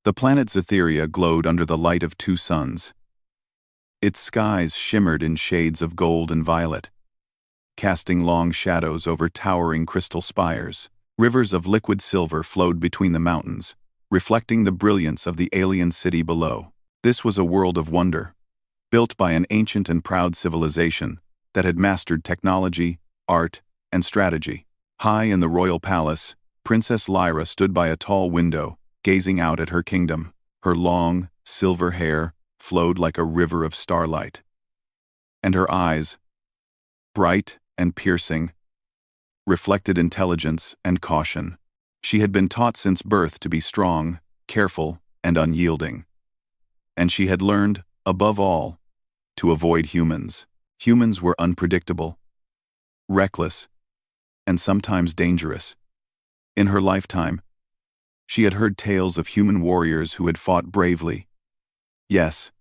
The planet Scytheria glowed under the light of two suns. Its skies shimmered in shades of gold and violet, casting long shadows over towering crystal spires. Rivers of liquid silver flowed between the mountains, reflecting the brilliance of the alien city below. This was a world of wonder, built by an ancient and proud civilization that had mastered technology, art, and strategy. High in the royal palace, Princess Lyra stood by a tall window, gazing out at her kingdom. Her long, silver hair flowed like a river of starlight, and her eyes, bright and piercing, reflected intelligence and caution. She had been taught since birth to be strong, careful, and unyielding. And she had learned, above all, to avoid humans. Humans were unpredictable, reckless, and sometimes dangerous. In her lifetime, she had heard tales of human warriors who had fought bravely. Yes,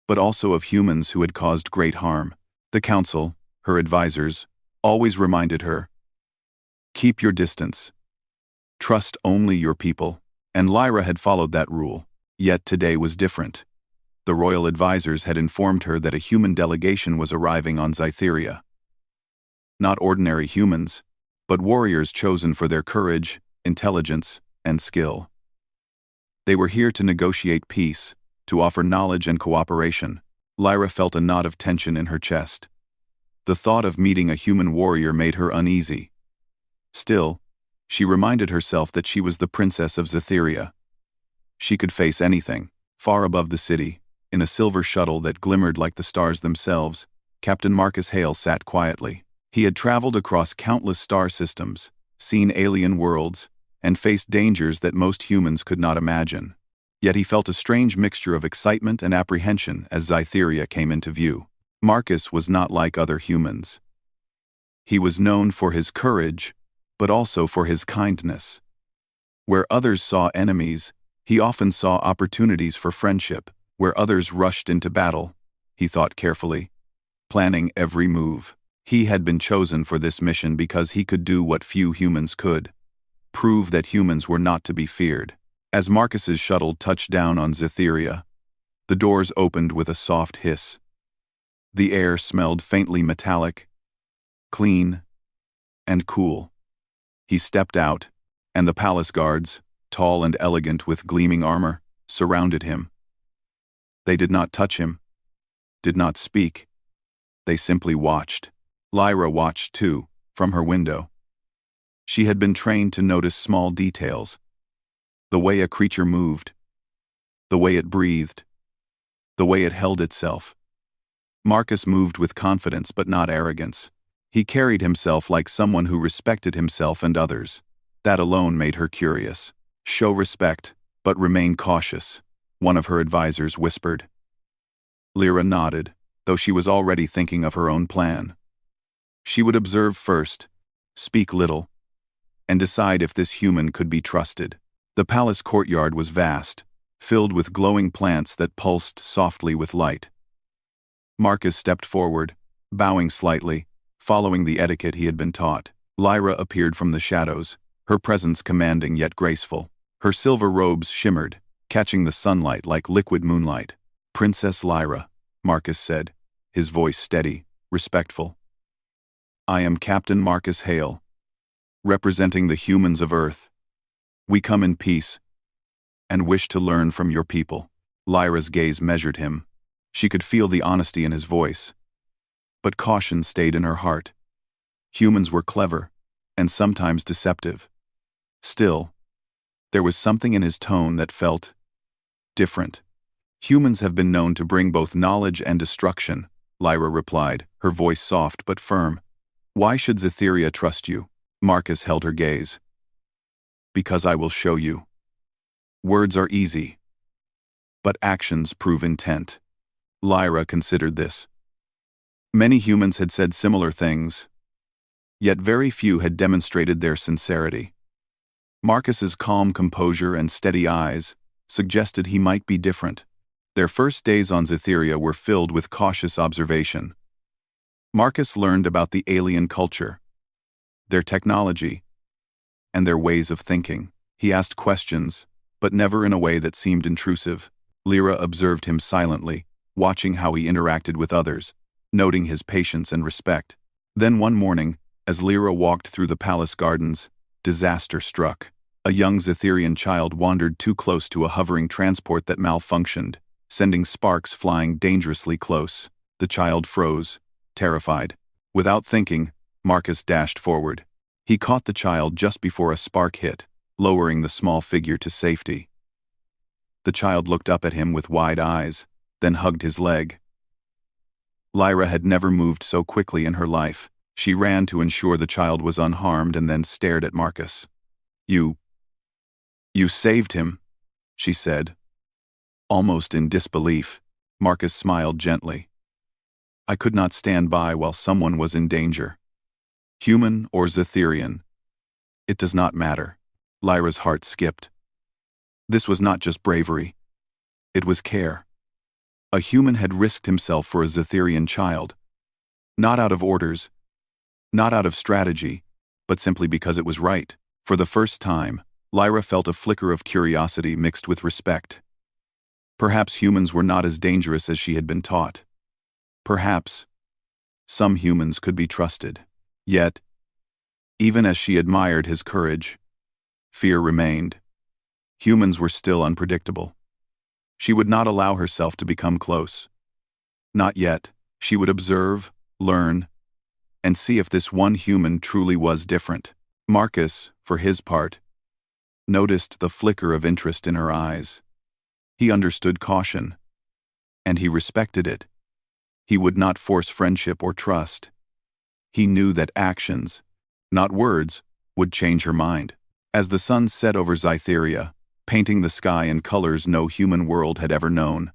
but also of humans who had caused great harm. The council, her advisors, always reminded her, "Keep your distance. Trust only your people." And Lyra had followed that rule. Yet today was different. The royal advisors had informed her that a human delegation was arriving on Scytheria. Not ordinary humans, but warriors chosen for their courage, intelligence, and skill. They were here to negotiate peace, to offer knowledge and cooperation. Lyra felt a knot of tension in her chest. The thought of meeting a human warrior made her uneasy. Still, she reminded herself that she was the princess of Scytheria. She could face anything. Far above the city, in a silver shuttle that glimmered like the stars themselves, Captain Marcus Hale sat quietly. He had traveled across countless star systems, seen alien worlds, and faced dangers that most humans could not imagine. Yet he felt a strange mixture of excitement and apprehension as Scytheria came into view. Marcus was not like other humans. He was known for his courage, but also for his kindness. Where others saw enemies, he often saw opportunities for friendship. Where others rushed into battle, he thought carefully, planning every move. He had been chosen for this mission because he could do what few humans could: prove that humans were not to be feared. As Marcus's shuttle touched down on Scytheria, the doors opened with a soft hiss. The air smelled faintly metallic, clean, and cool. He stepped out, and the palace guards, tall and elegant with gleaming armor, surrounded him. They did not touch him, did not speak. They simply watched. Lyra watched too, from her window. She had been trained to notice small details: the way a creature moved, the way it breathed, the way it held itself. Marcus moved with confidence but not arrogance. He carried himself like someone who respected himself and others. That alone made her curious. "Show respect, but remain cautious," one of her advisors whispered. Lyra nodded, though she was already thinking of her own plan. She would observe first, speak little, and decide if this human could be trusted. The palace courtyard was vast, filled with glowing plants that pulsed softly with light. Marcus stepped forward, bowing slightly, following the etiquette he had been taught. Lyra appeared from the shadows, her presence commanding yet graceful. Her silver robes shimmered, catching the sunlight like liquid moonlight. "Princess Lyra," Marcus said, his voice steady, respectful. "I am Captain Marcus Hale, representing the humans of Earth. We come in peace, and wish to learn from your people." Lyra's gaze measured him. She could feel the honesty in his voice, but caution stayed in her heart. Humans were clever, and sometimes deceptive. Still, there was something in his tone that felt different. "Humans have been known to bring both knowledge and destruction," Lyra replied, her voice soft but firm. "Why should Scytheria trust you?" Marcus held her gaze. "Because I will show you. Words are easy, but actions prove intent." Lyra considered this. Many humans had said similar things, yet very few had demonstrated their sincerity. Marcus's calm composure and steady eyes suggested he might be different. Their first days on Scytheria were filled with cautious observation. Marcus learned about the alien culture, their technology, and their ways of thinking. He asked questions, but never in a way that seemed intrusive. Lyra observed him silently, watching how he interacted with others, noting his patience and respect. Then one morning, as Lyra walked through the palace gardens, disaster struck. A young Zetherian child wandered too close to a hovering transport that malfunctioned, sending sparks flying dangerously close. The child froze, terrified. Without thinking, Marcus dashed forward. He caught the child just before a spark hit, lowering the small figure to safety. The child looked up at him with wide eyes, then hugged his leg. Lyra had never moved so quickly in her life. She ran to ensure the child was unharmed and then stared at Marcus. You saved him," she said. Almost in disbelief, Marcus smiled gently. "I could not stand by while someone was in danger. Human or Zetherian. It does not matter." Lyra's heart skipped. This was not just bravery. It was care. A human had risked himself for a Zetherian child. Not out of orders, not out of strategy, but simply because it was right. For the first time, Lyra felt a flicker of curiosity mixed with respect. Perhaps humans were not as dangerous as she had been taught. Perhaps some humans could be trusted. Yet, even as she admired his courage, fear remained. Humans were still unpredictable. She would not allow herself to become close. Not yet. She would observe, learn, and see if this one human truly was different. Marcus, for his part, noticed the flicker of interest in her eyes. He understood caution, and he respected it. He would not force friendship or trust. He knew that actions, not words, would change her mind. As the sun set over Zytheria, painting the sky in colors no human world had ever known,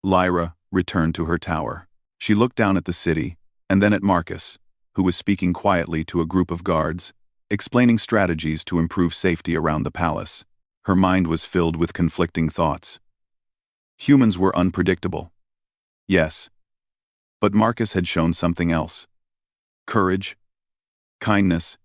Lyra returned to her tower. She looked down at the city, and then at Marcus, who was speaking quietly to a group of guards, explaining strategies to improve safety around the palace. Her mind was filled with conflicting thoughts. Humans were unpredictable. Yes. But Marcus had shown something else. Courage, kindness,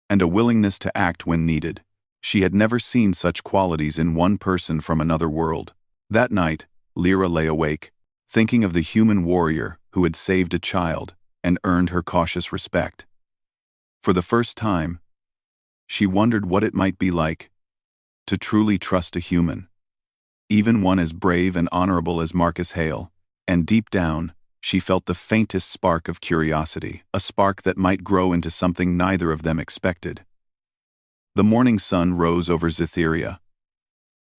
and a willingness to act when needed. She had never seen such qualities in one person from another world. That night, Lyra lay awake, thinking of the human warrior who had saved a child and earned her cautious respect. For the first time, she wondered what it might be like to truly trust a human, even one as brave and honorable as Marcus Hale, and deep down, she felt the faintest spark of curiosity, a spark that might grow into something neither of them expected. The morning sun rose over Zytheria,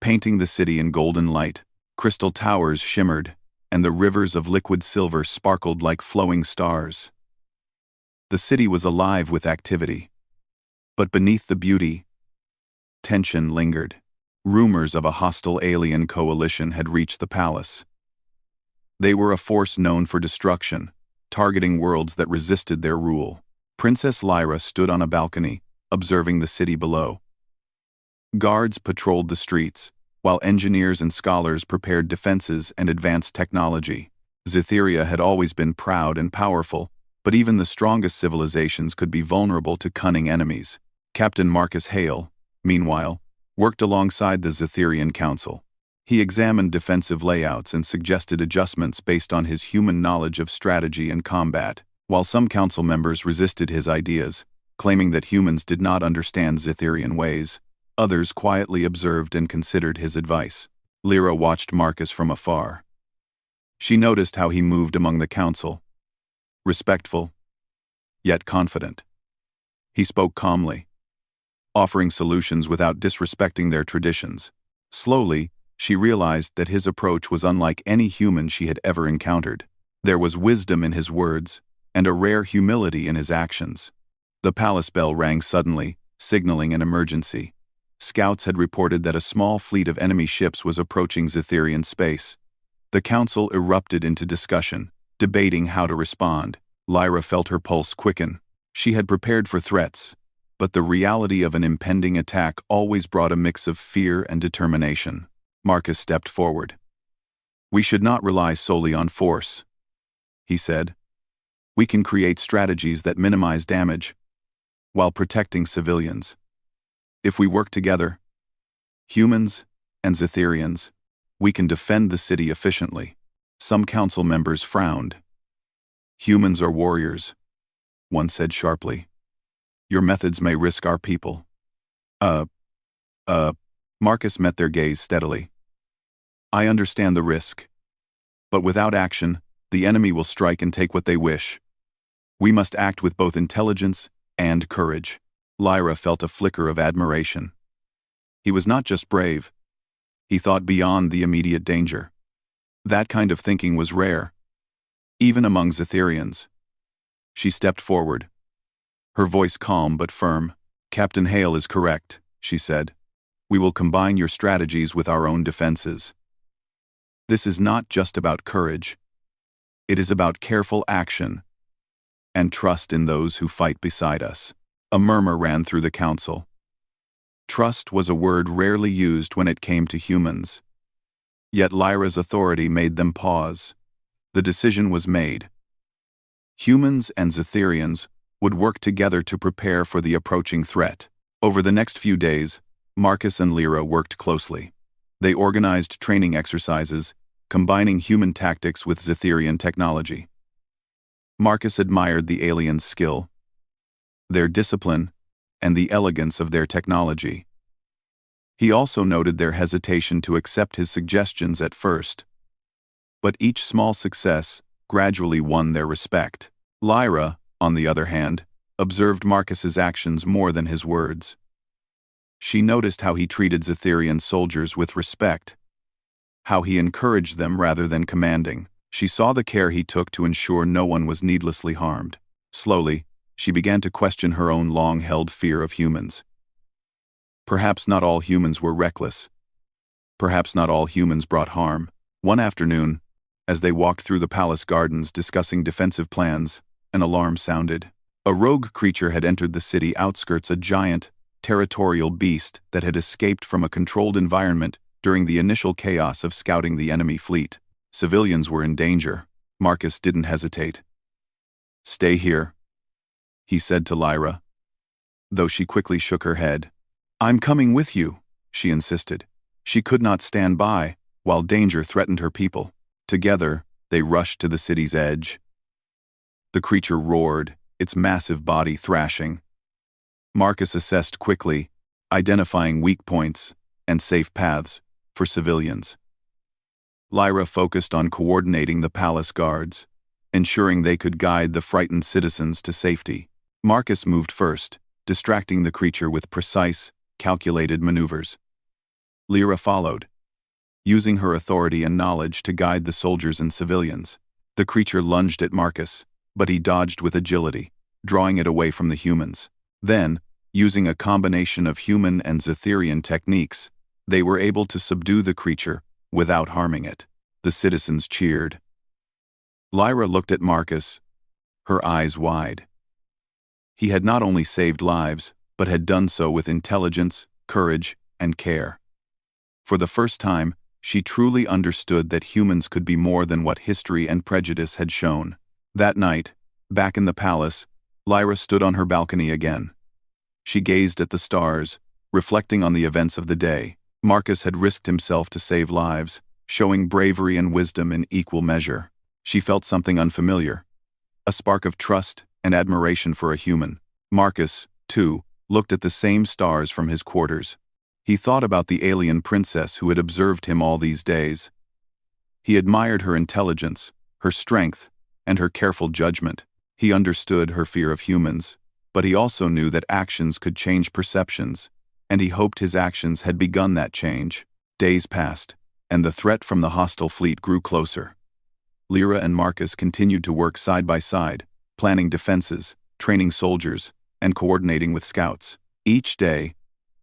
painting the city in golden light. Crystal towers shimmered, and the rivers of liquid silver sparkled like flowing stars. The city was alive with activity. But beneath the beauty, tension lingered. Rumors of a hostile alien coalition had reached the palace. They were a force known for destruction, targeting worlds that resisted their rule. Princess Lyra stood on a balcony, observing the city below. Guards patrolled the streets, while engineers and scholars prepared defenses and advanced technology. Zytheria had always been proud and powerful, but even the strongest civilizations could be vulnerable to cunning enemies. Captain Marcus Hale, meanwhile, worked alongside the Zytherian Council. He examined defensive layouts and suggested adjustments based on his human knowledge of strategy and combat. While some council members resisted his ideas, claiming that humans did not understand Zytherian ways, others quietly observed and considered his advice. Lyra watched Marcus from afar. She noticed how he moved among the council, respectful, yet confident. He spoke calmly, offering solutions without disrespecting their traditions. Slowly, she realized that his approach was unlike any human she had ever encountered. There was wisdom in his words, and a rare humility in his actions. The palace bell rang suddenly, signaling an emergency. Scouts had reported that a small fleet of enemy ships was approaching Zytherian space. The council erupted into discussion, debating how to respond. Lyra felt her pulse quicken. She had prepared for threats, but the reality of an impending attack always brought a mix of fear and determination. Marcus stepped forward. "We should not rely solely on force," he said. "We can create strategies that minimize damage, while protecting civilians. If we work together, Humans and Zetherians, we can defend the city efficiently. Some council members frowned. Humans are warriors, one said sharply. Your methods may risk our people. Marcus met their gaze steadily. I understand the risk. But without action, the enemy will strike and take what they wish. We must act with both intelligence and courage. Lyra felt a flicker of admiration. He was not just brave. He thought beyond the immediate danger. That kind of thinking was rare, even among Zetherians. She stepped forward, her voice calm but firm. Captain Hale is correct, she said. We will combine your strategies with our own defenses. This is not just about courage. It is about careful action and trust in those who fight beside us. A murmur ran through the council. Trust was a word rarely used when it came to humans. Yet Lyra's authority made them pause. The decision was made. Humans and Zetherians would work together to prepare for the approaching threat. Over the next few days, Marcus and Lyra worked closely. They organized training exercises, combining human tactics with Zetherian technology. Marcus admired the aliens' skill, their discipline, and the elegance of their technology. He also noted their hesitation to accept his suggestions at first. But each small success gradually won their respect. Lyra, on the other hand, observed Marcus's actions more than his words. She noticed how he treated Zetherian soldiers with respect, how he encouraged them rather than commanding. She saw the care he took to ensure no one was needlessly harmed. Slowly, she began to question her own long-held fear of humans. Perhaps not all humans were reckless. Perhaps not all humans brought harm. One afternoon, as they walked through the palace gardens discussing defensive plans, an alarm sounded. A rogue creature had entered the city outskirts, a giant, territorial beast that had escaped from a controlled environment during the initial chaos of scouting the enemy fleet. Civilians were in danger. Marcus didn't hesitate. Stay here, he said to Lyra, though she quickly shook her head. I'm coming with you, she insisted. She could not stand by while danger threatened her people. Together, they rushed to the city's edge. The creature roared, its massive body thrashing. Marcus assessed quickly, identifying weak points and safe paths for civilians. Lyra focused on coordinating the palace guards, ensuring they could guide the frightened citizens to safety. Marcus moved first, distracting the creature with precise, calculated maneuvers. Lyra followed, using her authority and knowledge to guide the soldiers and civilians. The creature lunged at Marcus, but he dodged with agility, drawing it away from the humans. Then, using a combination of human and Zetherian techniques, they were able to subdue the creature without harming it. The citizens cheered. Lyra looked at Marcus, her eyes wide. He had not only saved lives, but had done so with intelligence, courage, and care. For the first time, she truly understood that humans could be more than what history and prejudice had shown. That night, back in the palace, Lyra stood on her balcony again. She gazed at the stars, reflecting on the events of the day. Marcus had risked himself to save lives, showing bravery and wisdom in equal measure. She felt something unfamiliar, a spark of trust and admiration for a human. Marcus, too, looked at the same stars from his quarters. He thought about the alien princess who had observed him all these days. He admired her intelligence, her strength, and her careful judgment. He understood her fear of humans, but he also knew that actions could change perceptions, and he hoped his actions had begun that change. Days passed, and the threat from the hostile fleet grew closer. Lyra and Marcus continued to work side by side, planning defenses, training soldiers, and coordinating with scouts. Each day,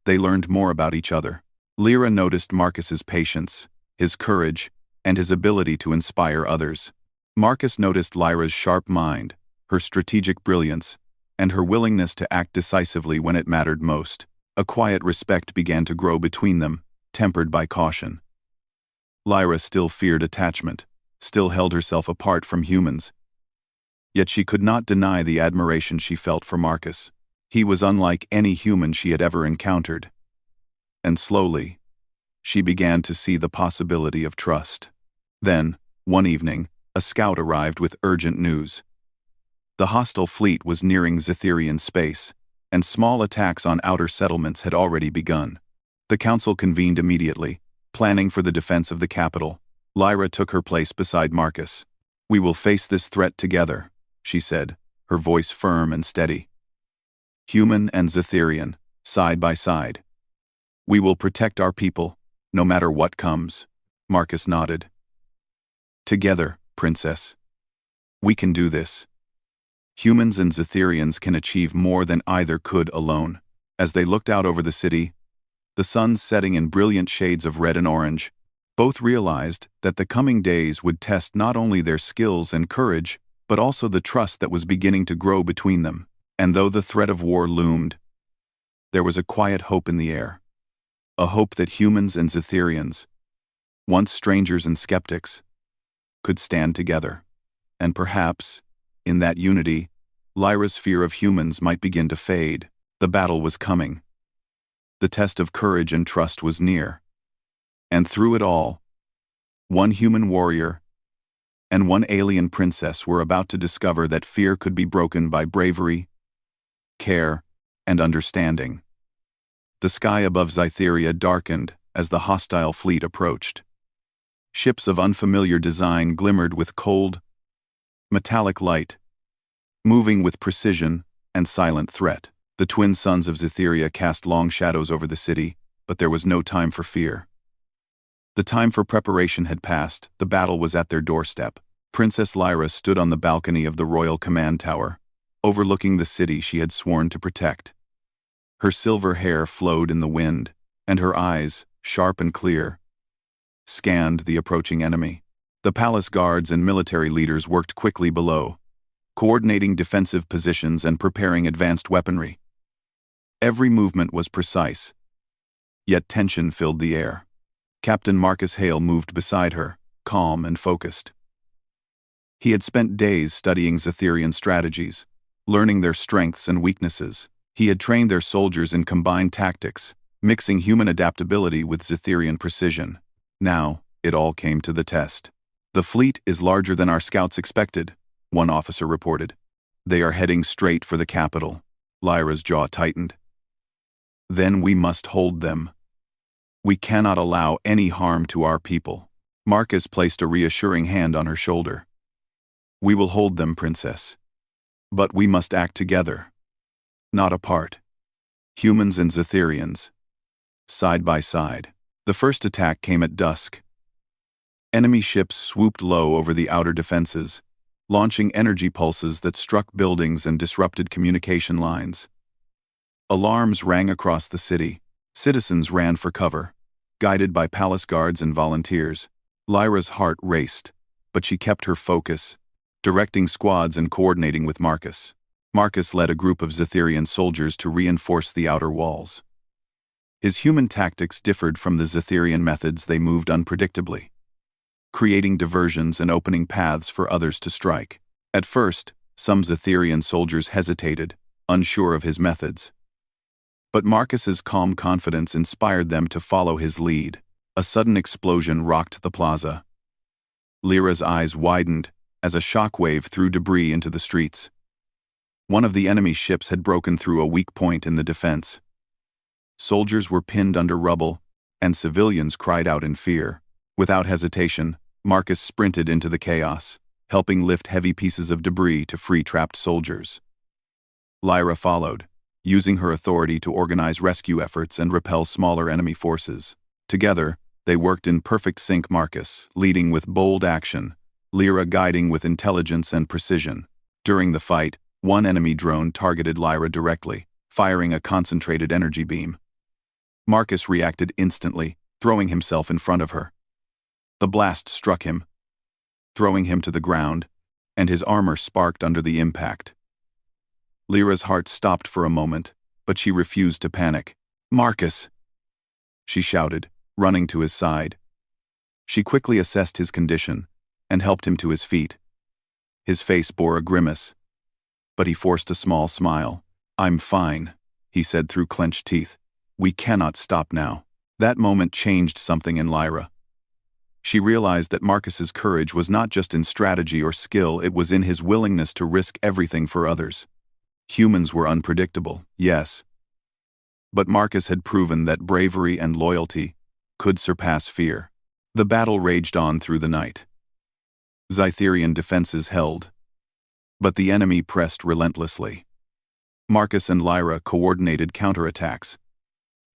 they learned more about each other. Lyra noticed Marcus's patience, his courage, and his ability to inspire others. Marcus noticed Lyra's sharp mind, her strategic brilliance, and her willingness to act decisively when it mattered most. A quiet respect began to grow between them, tempered by caution. Lyra still feared attachment, still held herself apart from humans. Yet she could not deny the admiration she felt for Marcus. He was unlike any human she had ever encountered. And slowly, She began to see the possibility of trust. Then, one evening, a scout arrived with urgent news. The hostile fleet was nearing Zetherian space, and small attacks on outer settlements had already begun. The council convened immediately, planning for the defense of the capital. Lyra took her place beside Marcus. "We will face this threat together," she said, her voice firm and steady. "Human and Zetherian, side by side. We will protect our people, no matter what comes." Marcus nodded. "Together, Princess. We can do this. Humans and Zetherians can achieve more than either could alone." As they looked out over the city, the sun setting in brilliant shades of red and orange, both realized that the coming days would test not only their skills and courage, but also the trust that was beginning to grow between them. And though the threat of war loomed, there was a quiet hope in the air. A hope that humans and Zetherians, once strangers and skeptics, could stand together. And perhaps, in that unity, Lyra's fear of humans might begin to fade. The battle was coming. The test of courage and trust was near. And through it all, one human warrior and one alien princess were about to discover that fear could be broken by bravery, care, and understanding. The sky above Zytheria darkened as the hostile fleet approached. Ships of unfamiliar design glimmered with cold, metallic light, moving with precision and silent threat. The twin sons of Zytheria cast long shadows over the city, but there was no time for fear. The time for preparation had passed. The battle was at their doorstep. Princess Lyra stood on the balcony of the royal command tower, overlooking the city she had sworn to protect. Her silver hair flowed in the wind, and her eyes, sharp and clear, scanned the approaching enemy. The palace guards and military leaders worked quickly below, coordinating defensive positions and preparing advanced weaponry. Every movement was precise, yet tension filled the air. Captain Marcus Hale moved beside her, calm and focused. He had spent days studying Zetherian strategies, learning their strengths and weaknesses. He had trained their soldiers in combined tactics, mixing human adaptability with Zetherian precision. Now, it all came to the test. "The fleet is larger than our scouts expected," one officer reported. "They are heading straight for the capital." Lyra's jaw tightened. "Then we must hold them. We cannot allow any harm to our people." Marcus placed a reassuring hand on her shoulder. "We will hold them, Princess. But we must act together, not apart. Humans and Zetherians, side by side." The first attack came at dusk. Enemy ships swooped low over the outer defenses, launching energy pulses that struck buildings and disrupted communication lines. Alarms rang across the city. Citizens ran for cover, guided by palace guards and volunteers. Lyra's heart raced, but she kept her focus, directing squads and coordinating with Marcus. Marcus led a group of Zetherian soldiers to reinforce the outer walls. His human tactics differed from the Zetherian methods. They moved unpredictably, creating diversions and opening paths for others to strike. At first, some Zetherian soldiers hesitated, unsure of his methods. But Marcus's calm confidence inspired them to follow his lead. A sudden explosion rocked the plaza. Lyra's eyes widened as a shockwave threw debris into the streets. One of the enemy ships had broken through a weak point in the defense. Soldiers were pinned under rubble, and civilians cried out in fear. Without hesitation, Marcus sprinted into the chaos, helping lift heavy pieces of debris to free trapped soldiers. Lyra followed, using her authority to organize rescue efforts and repel smaller enemy forces. Together, they worked in perfect sync. Marcus leading with bold action, Lyra guiding with intelligence and precision. During the fight, one enemy drone targeted Lyra directly, firing a concentrated energy beam. Marcus reacted instantly, throwing himself in front of her. The blast struck him, throwing him to the ground, and his armor sparked under the impact. Lyra's heart stopped for a moment, but she refused to panic. "Marcus!" she shouted, running to his side. She quickly assessed his condition and helped him to his feet. His face bore a grimace, but he forced a small smile. "I'm fine," he said through clenched teeth. "We cannot stop now." That moment changed something in Lyra. She realized that Marcus's courage was not just in strategy or skill, it was in his willingness to risk everything for others. Humans were unpredictable, yes. But Marcus had proven that bravery and loyalty could surpass fear. The battle raged on through the night. Scytherian defenses held, but the enemy pressed relentlessly. Marcus and Lyra coordinated counterattacks,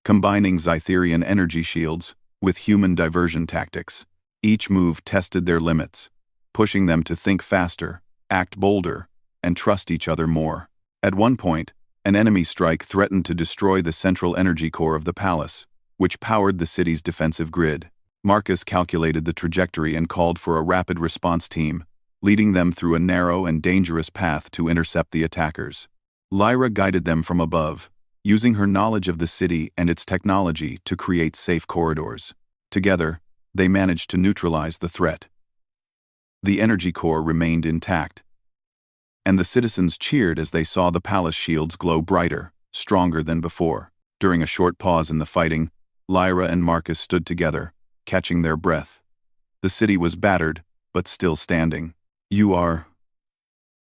combining Scytherian energy shields with human diversion tactics. Each move tested their limits, pushing them to think faster, act bolder, and trust each other more. At one point, an enemy strike threatened to destroy the central energy core of the palace, which powered the city's defensive grid. Marcus calculated the trajectory and called for a rapid response team, leading them through a narrow and dangerous path to intercept the attackers. Lyra guided them from above, using her knowledge of the city and its technology to create safe corridors. Together, they managed to neutralize the threat. The energy core remained intact, and the citizens cheered as they saw the palace shields glow brighter, stronger than before. During a short pause in the fighting, Lyra and Marcus stood together, catching their breath. The city was battered, but still standing. "You are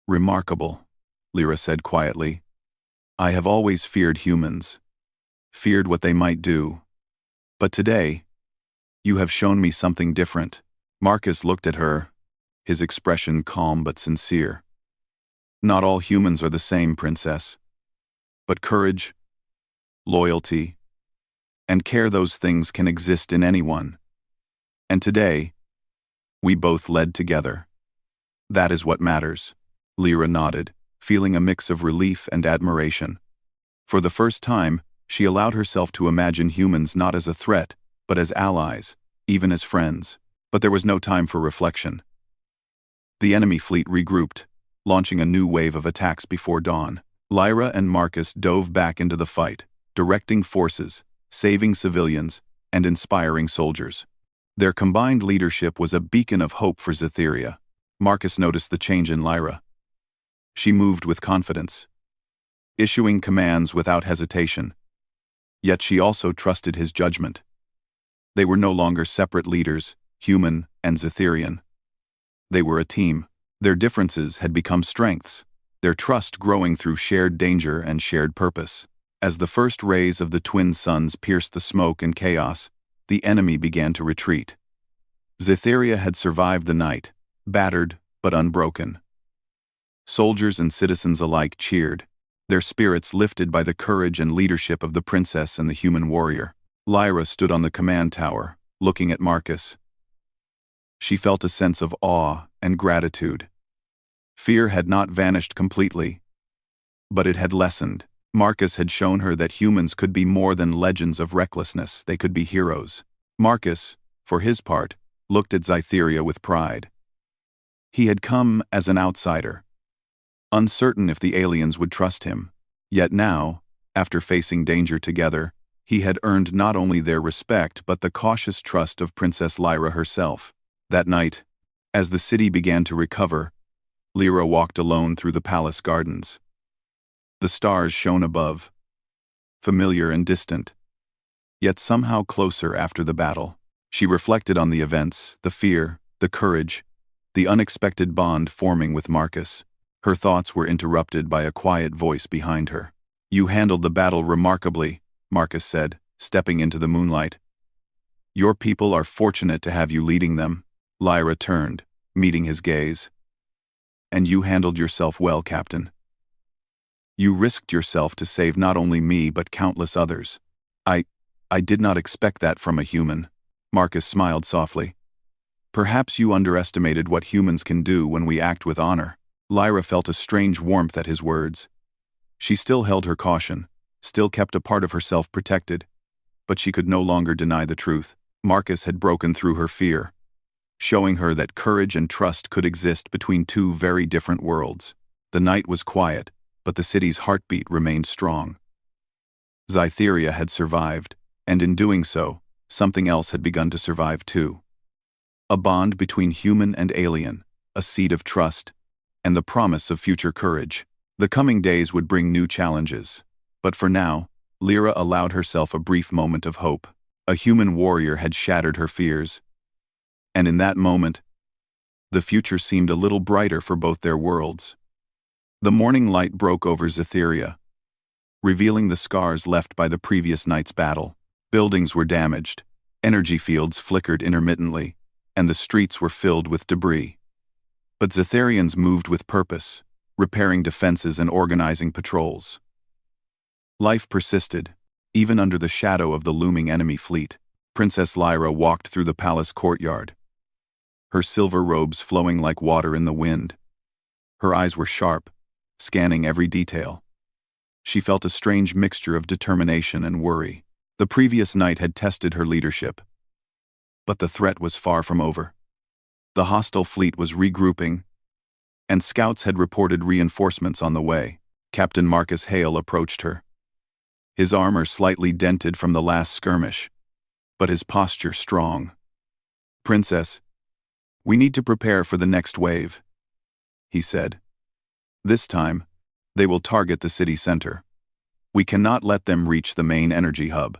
remarkable," Lyra said quietly. "I have always feared humans, feared what they might do. But today, you have shown me something different." Marcus looked at her, his expression calm but sincere. "Not all humans are the same, Princess. But courage, loyalty, and care, those things can exist in anyone. And today, we both led together. That is what matters." Lyra nodded, feeling a mix of relief and admiration. For the first time, she allowed herself to imagine humans not as a threat, but as allies, even as friends. But there was no time for reflection. The enemy fleet regrouped, launching a new wave of attacks before dawn. Lyra and Marcus dove back into the fight, directing forces, saving civilians, and inspiring soldiers. Their combined leadership was a beacon of hope for Scytheria. Marcus noticed the change in Lyra. She moved with confidence, issuing commands without hesitation. Yet she also trusted his judgment. They were no longer separate leaders, human and Scytherian. They were a team. Their differences had become strengths, their trust growing through shared danger and shared purpose. As the first rays of the twin suns pierced the smoke and chaos, the enemy began to retreat. Scytheria had survived the night, battered but unbroken. Soldiers and citizens alike cheered, their spirits lifted by the courage and leadership of the princess and the human warrior. Lyra stood on the command tower, looking at Marcus. She felt a sense of awe and gratitude. Fear had not vanished completely, but it had lessened. Marcus had shown her that humans could be more than legends of recklessness, they could be heroes. Marcus, for his part, looked at Scytheria with pride. He had come as an outsider, uncertain if the aliens would trust him. Yet now, after facing danger together, he had earned not only their respect but the cautious trust of Princess Lyra herself. That night, as the city began to recover, Lyra walked alone through the palace gardens. The stars shone above, familiar and distant, yet somehow closer after the battle. She reflected on the events, the fear, the courage, the unexpected bond forming with Marcus. Her thoughts were interrupted by a quiet voice behind her. "You handled the battle remarkably," Marcus said, stepping into the moonlight. "Your people are fortunate to have you leading them." Lyra turned, meeting his gaze. "And you handled yourself well, Captain. You risked yourself to save not only me but countless others." I did not expect that from a human." Marcus smiled softly. "Perhaps you underestimated what humans can do when we act with honor." Lyra felt a strange warmth at his words. She still held her caution, still kept a part of herself protected, but she could no longer deny the truth. Marcus had broken through her fear, showing her that courage and trust could exist between two very different worlds. The night was quiet, but the city's heartbeat remained strong. Scytheria had survived, and in doing so, something else had begun to survive too. A bond between human and alien, a seed of trust, and the promise of future courage. The coming days would bring new challenges, but for now, Lyra allowed herself a brief moment of hope. A human warrior had shattered her fears. And in that moment, the future seemed a little brighter for both their worlds. The morning light broke over Zytheria, revealing the scars left by the previous night's battle. Buildings were damaged, energy fields flickered intermittently, and the streets were filled with debris. But Zytherians moved with purpose, repairing defenses and organizing patrols. Life persisted, even under the shadow of the looming enemy fleet. Princess Lyra walked through the palace courtyard, her silver robes flowing like water in the wind. Her eyes were sharp, scanning every detail. She felt a strange mixture of determination and worry. The previous night had tested her leadership. But the threat was far from over. The hostile fleet was regrouping, and scouts had reported reinforcements on the way. Captain Marcus Hale approached her. His armor slightly dented from the last skirmish, but his posture strong. "Princess, we need to prepare for the next wave," he said. "This time, they will target the city center. We cannot let them reach the main energy hub."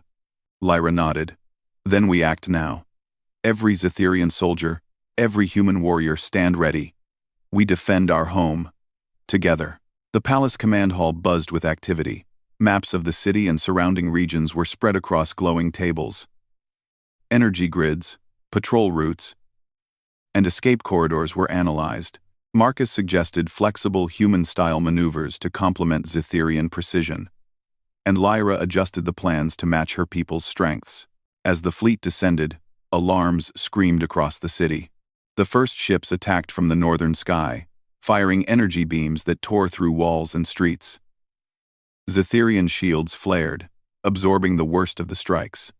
Lyra nodded. "Then we act now. Every Zytherian soldier, every human warrior, stand ready. We defend our home. Together." The palace command hall buzzed with activity. Maps of the city and surrounding regions were spread across glowing tables. Energy grids, patrol routes, and escape corridors were analyzed. Marcus suggested flexible human-style maneuvers to complement Zytherian precision, and Lyra adjusted the plans to match her people's strengths. As the fleet descended, alarms screamed across the city. The first ships attacked from the northern sky, firing energy beams that tore through walls and streets. Zytherian shields flared, absorbing the worst of the strikes.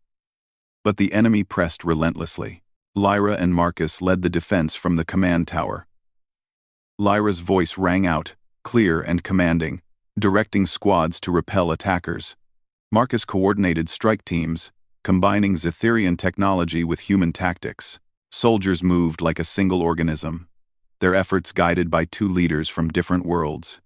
But the enemy pressed relentlessly. Lyra and Marcus led the defense from the command tower. Lyra's voice rang out, clear and commanding, directing squads to repel attackers. Marcus coordinated strike teams, combining Zytherian technology with human tactics. Soldiers moved like a single organism, their efforts guided by two leaders from different worlds,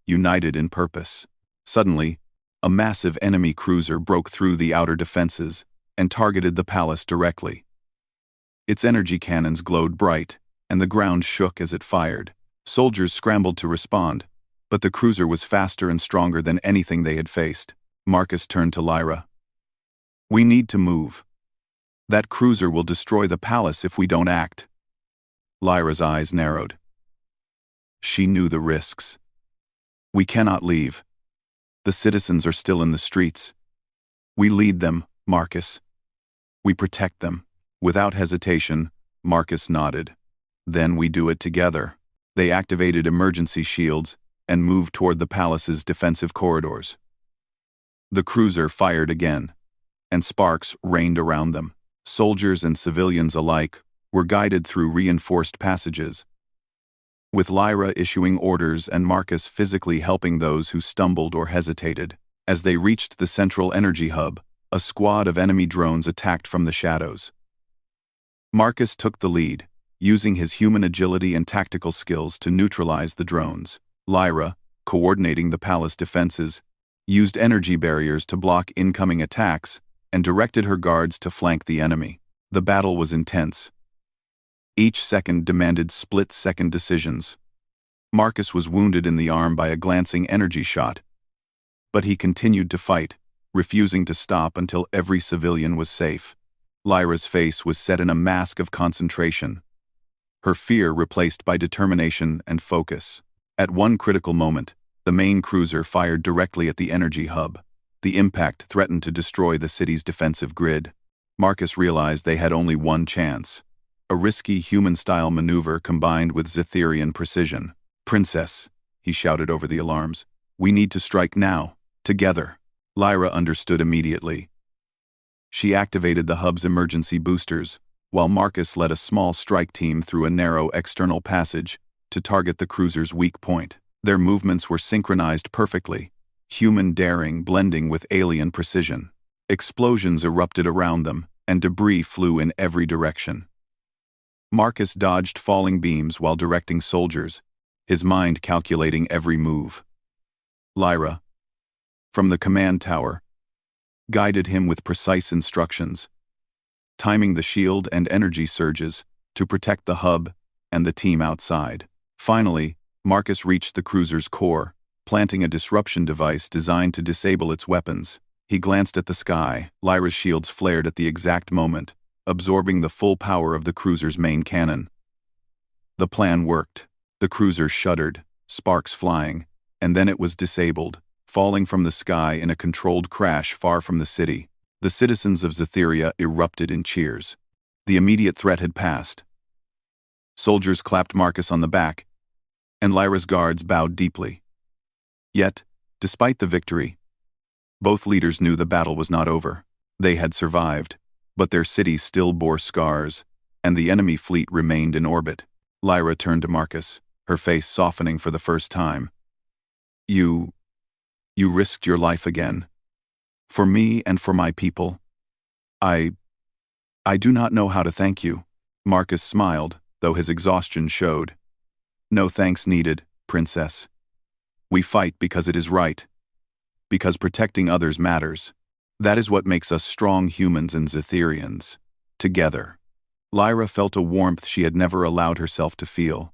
united in purpose. Suddenly, a massive enemy cruiser broke through the outer defenses and targeted the palace directly. Its energy cannons glowed bright, and the ground shook as it fired. Soldiers scrambled to respond, but the cruiser was faster and stronger than anything they had faced. Marcus turned to Lyra. "We need to move. That cruiser will destroy the palace if we don't act." Lyra's eyes narrowed. She knew the risks. "We cannot leave. The citizens are still in the streets. We lead them, Marcus. We protect them." Without hesitation, Marcus nodded. "Then we do it together." They activated emergency shields and moved toward the palace's defensive corridors. The cruiser fired again, and sparks rained around them. Soldiers and civilians alike were guided through reinforced passages, with Lyra issuing orders and Marcus physically helping those who stumbled or hesitated. As they reached the central energy hub, a squad of enemy drones attacked from the shadows. Marcus took the lead, using his human agility and tactical skills to neutralize the drones. Lyra, coordinating the palace defenses, used energy barriers to block incoming attacks and directed her guards to flank the enemy. The battle was intense. Each second demanded split-second decisions. Marcus was wounded in the arm by a glancing energy shot, but he continued to fight, refusing to stop until every civilian was safe. Lyra's face was set in a mask of concentration, her fear replaced by determination and focus. At one critical moment, the main cruiser fired directly at the energy hub. The impact threatened to destroy the city's defensive grid. Marcus realized they had only one chance, a risky human-style maneuver combined with Zytherian precision. "Princess," he shouted over the alarms, "we need to strike now, together." Lyra understood immediately. She activated the hub's emergency boosters, while Marcus led a small strike team through a narrow external passage to target the cruiser's weak point. Their movements were synchronized perfectly, human daring blending with alien precision. Explosions erupted around them, and debris flew in every direction. Marcus dodged falling beams while directing soldiers, his mind calculating every move. Lyra, from the command tower, guided him with precise instructions, timing the shield and energy surges to protect the hub and the team outside. Finally, Marcus reached the cruiser's core, planting a disruption device designed to disable its weapons. He glanced at the sky. Lyra's shields flared at the exact moment, absorbing the full power of the cruiser's main cannon. The plan worked. The cruiser shuddered, sparks flying, and then it was disabled, falling from the sky in a controlled crash far from the city. The citizens of Xitheria erupted in cheers. The immediate threat had passed. Soldiers clapped Marcus on the back, and Lyra's guards bowed deeply. Yet, despite the victory, both leaders knew the battle was not over. They had survived, but their cities still bore scars, and the enemy fleet remained in orbit. Lyra turned to Marcus, her face softening for the first time. You risked your life again. For me and for my people. I do not know how to thank you. Marcus smiled, though his exhaustion showed. No thanks needed, Princess. We fight because it is right. Because protecting others matters. That is what makes us strong humans and Xitherians. Together. Lyra felt a warmth she had never allowed herself to feel.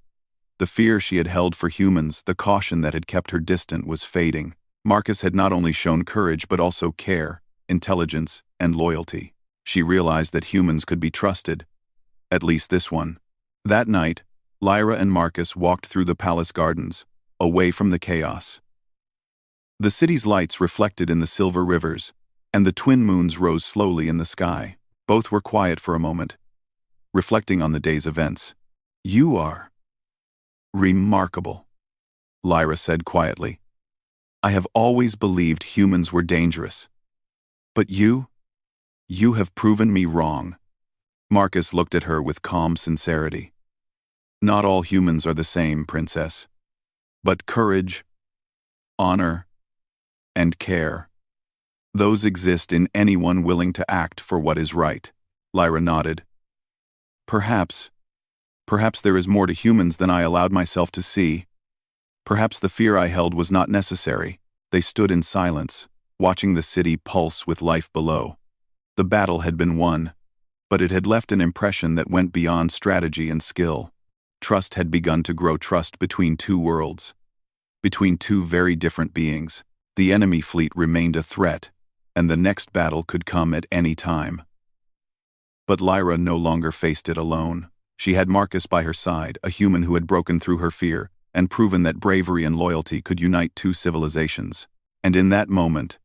The fear she had held for humans, the caution that had kept her distant, was fading. Marcus had not only shown courage but also care, intelligence, and loyalty. She realized that humans could be trusted. At least this one. That night, Lyra and Marcus walked through the palace gardens, away from the chaos. The city's lights reflected in the silver rivers, and the twin moons rose slowly in the sky. Both were quiet for a moment, reflecting on the day's events. You are remarkable, Lyra said quietly. I have always believed humans were dangerous. But you have proven me wrong. Marcus looked at her with calm sincerity. Not all humans are the same, Princess. But courage, honor, and care, those exist in anyone willing to act for what is right. Lyra nodded. Perhaps there is more to humans than I allowed myself to see. Perhaps the fear I held was not necessary. They stood in silence, watching the city pulse with life below. The battle had been won, but it had left an impression that went beyond strategy and skill. Trust had begun to grow, trust between two worlds, between two very different beings. The enemy fleet remained a threat, and the next battle could come at any time. But Lyra no longer faced it alone. She had Marcus by her side, a human who had broken through her fear and proven that bravery and loyalty could unite two civilizations. And in that moment,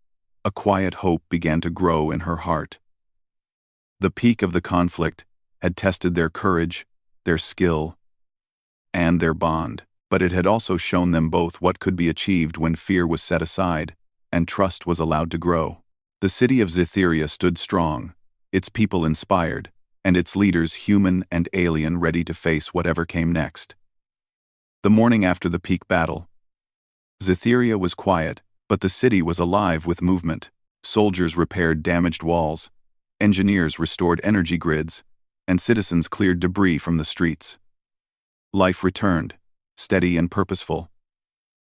a quiet hope began to grow in her heart. The peak of the conflict had tested their courage, their skill, and their bond, but it had also shown them both what could be achieved when fear was set aside and trust was allowed to grow. The city of Xitheria stood strong, its people inspired, and its leaders human and alien, ready to face whatever came next. The morning after the peak battle, Xitheria was quiet, but the city was alive with movement. Soldiers repaired damaged walls, engineers restored energy grids, and citizens cleared debris from the streets. Life returned, steady and purposeful,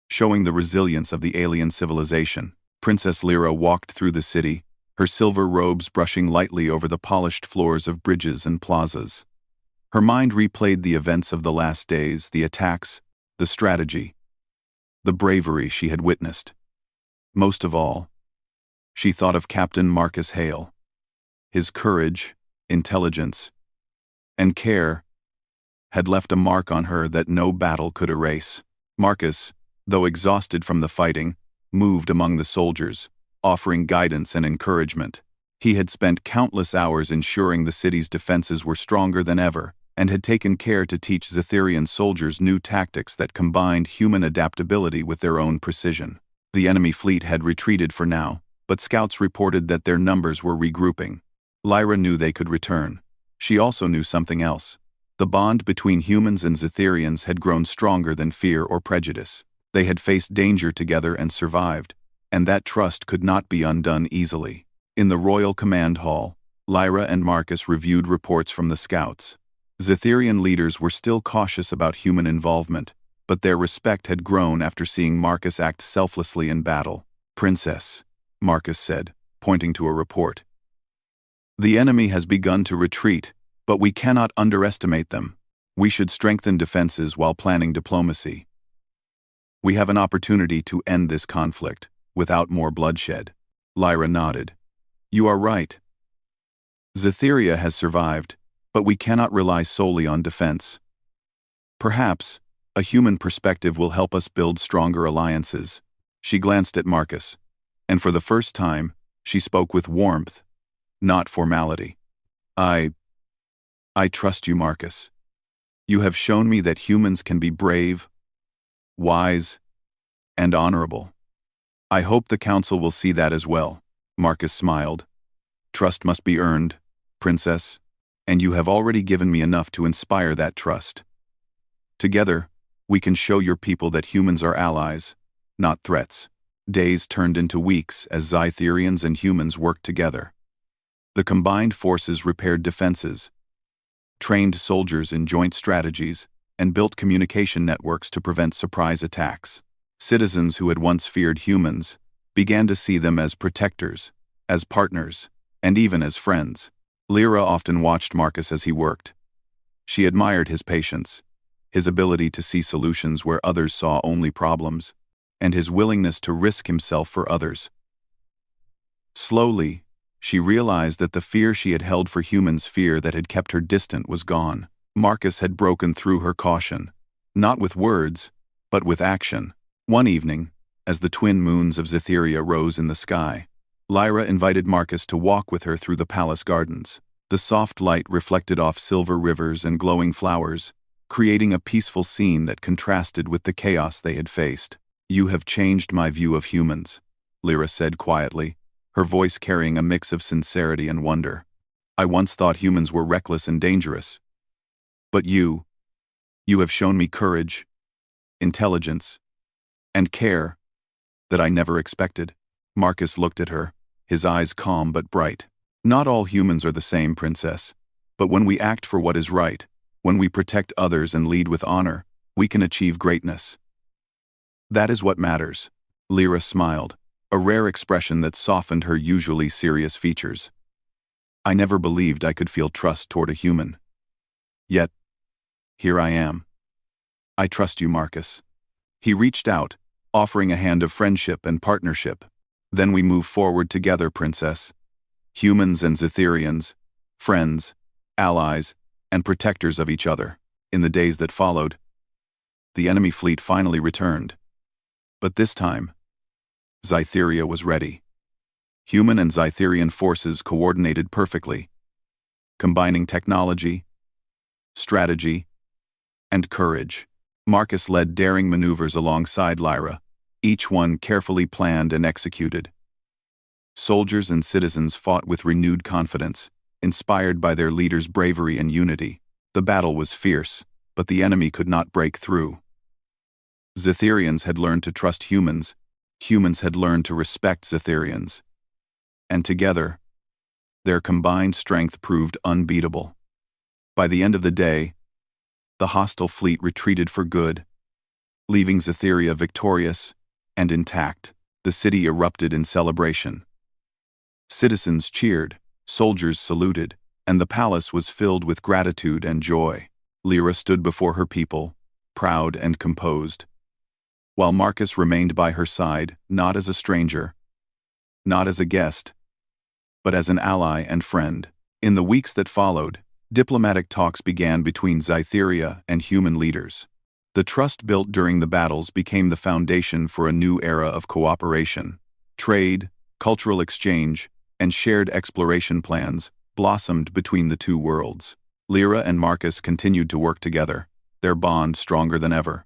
showing the resilience of the alien civilization. Princess Lyra walked through the city, her silver robes brushing lightly over the polished floors of bridges and plazas. Her mind replayed the events of the last days, the attacks, the strategy, the bravery she had witnessed. Most of all, she thought of Captain Marcus Hale. His courage, intelligence, and care had left a mark on her that no battle could erase. Marcus, though exhausted from the fighting, moved among the soldiers, offering guidance and encouragement. He had spent countless hours ensuring the city's defenses were stronger than ever, and had taken care to teach Xitherian soldiers new tactics that combined human adaptability with their own precision. The enemy fleet had retreated for now, but scouts reported that their numbers were regrouping. Lyra knew they could return. She also knew something else. The bond between humans and Xitherians had grown stronger than fear or prejudice. They had faced danger together and survived, and that trust could not be undone easily. In the Royal Command Hall, Lyra and Marcus reviewed reports from the scouts. Xitherian leaders were still cautious about human involvement, but their respect had grown after seeing Marcus act selflessly in battle. "Princess," Marcus said, pointing to a report. The enemy has begun to retreat, but we cannot underestimate them. We should strengthen defenses while planning diplomacy. We have an opportunity to end this conflict without more bloodshed. Lyra nodded. You are right. Zytheria has survived, but we cannot rely solely on defense. Perhaps a human perspective will help us build stronger alliances. She glanced at Marcus, and for the first time, she spoke with warmth, not formality. I trust you, Marcus. You have shown me that humans can be brave, wise, and honorable. I hope the Council will see that as well. Marcus smiled. Trust must be earned, Princess, and you have already given me enough to inspire that trust. Together, we can show your people that humans are allies, not threats. Days turned into weeks as Zytherians and humans worked together. The combined forces repaired defenses, trained soldiers in joint strategies, and built communication networks to prevent surprise attacks. Citizens who had once feared humans began to see them as protectors, as partners, and even as friends. Lyra often watched Marcus as he worked. She admired his patience, his ability to see solutions where others saw only problems, and his willingness to risk himself for others. Slowly, she realized that the fear she had held for humans' fear that had kept her distant was gone. Marcus had broken through her caution, not with words, but with action. One evening, as the twin moons of Zytheria rose in the sky, Lyra invited Marcus to walk with her through the palace gardens. The soft light reflected off silver rivers and glowing flowers, creating a peaceful scene that contrasted with the chaos they had faced. You have changed my view of humans, Lyra said quietly, her voice carrying a mix of sincerity and wonder. I once thought humans were reckless and dangerous. But you have shown me courage, intelligence, and care that I never expected. Marcus looked at her, his eyes calm but bright. Not all humans are the same, Princess, but when we act for what is right, when we protect others and lead with honor, we can achieve greatness. That is what matters. Lyra smiled, a rare expression that softened her usually serious features. I never believed I could feel trust toward a human. Yet, here I am. I trust you, Marcus. He reached out, offering a hand of friendship and partnership. Then we move forward together, Princess. Humans and Zytherians, friends, allies, and protectors of each other. In the days that followed, the enemy fleet finally returned. But this time, Zytheria was ready. Human and Zytherian forces coordinated perfectly, combining technology, strategy, and courage. Marcus led daring maneuvers alongside Lyra, each one carefully planned and executed. Soldiers and citizens fought with renewed confidence, inspired by their leader's bravery and unity. The battle was fierce, but the enemy could not break through. Zytherians had learned to trust humans, humans had learned to respect Zytherians. And together, their combined strength proved unbeatable. By the end of the day, the hostile fleet retreated for good, leaving Zytheria victorious and intact. The city erupted in celebration. Citizens cheered, soldiers saluted, and the palace was filled with gratitude and joy. Lyra stood before her people, proud and composed, while Marcus remained by her side, not as a stranger, not as a guest, but as an ally and friend. In the weeks that followed, diplomatic talks began between Zytheria and human leaders. The trust built during the battles became the foundation for a new era of cooperation. Trade, cultural exchange, and shared exploration plans blossomed between the two worlds. Lyra and Marcus continued to work together, their bond stronger than ever.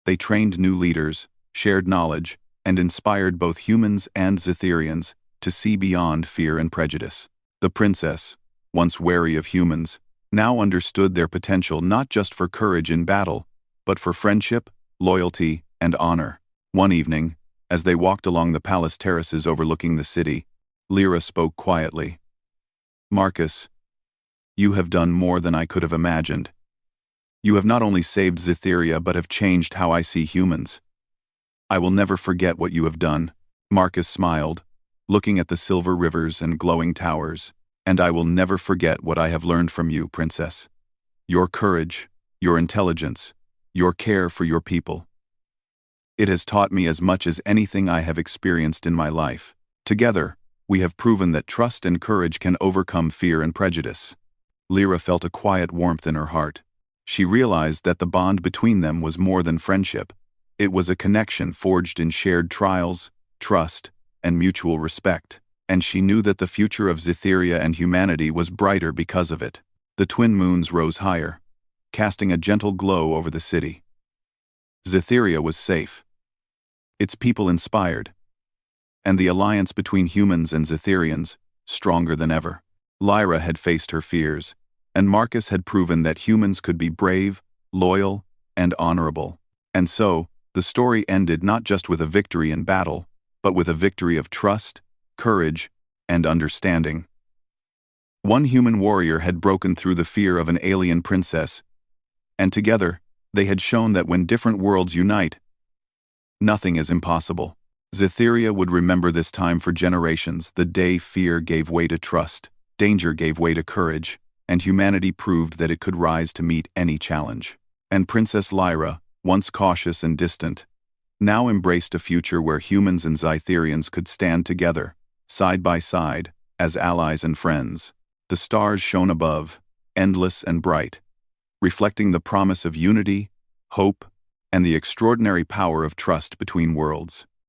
They trained new leaders, shared knowledge, and inspired both humans and Zytherians to see beyond fear and prejudice. The princess, once wary of humans, now understood their potential not just for courage in battle, but for friendship, loyalty, and honor. One evening, as they walked along the palace terraces overlooking the city, Lyra spoke quietly. Marcus, you have done more than I could have imagined. You have not only saved Zytheria but have changed how I see humans. I will never forget what you have done. Marcus smiled, looking at the silver rivers and glowing towers. And I will never forget what I have learned from you, Princess. Your courage, your intelligence, your care for your people. It has taught me as much as anything I have experienced in my life. Together, we have proven that trust and courage can overcome fear and prejudice. Lyra felt a quiet warmth in her heart. She realized that the bond between them was more than friendship. It was a connection forged in shared trials, trust, and mutual respect. And she knew that the future of Zytheria and humanity was brighter because of it. The twin moons rose higher, casting a gentle glow over the city. Zytheria was safe, its people inspired, and the alliance between humans and Zytherians stronger than ever. Lyra had faced her fears, and Marcus had proven that humans could be brave, loyal, and honorable. And so, the story ended not just with a victory in battle, but with a victory of trust, courage, and understanding. One human warrior had broken through the fear of an alien princess, and together, they had shown that when different worlds unite, nothing is impossible. Zytheria would remember this time for generations, the day fear gave way to trust, danger gave way to courage, and humanity proved that it could rise to meet any challenge. And Princess Lyra, once cautious and distant, now embraced a future where humans and Zytherians could stand together, side by side, as allies and friends. The stars shone above, endless and bright, reflecting the promise of unity, hope, and the extraordinary power of trust between worlds.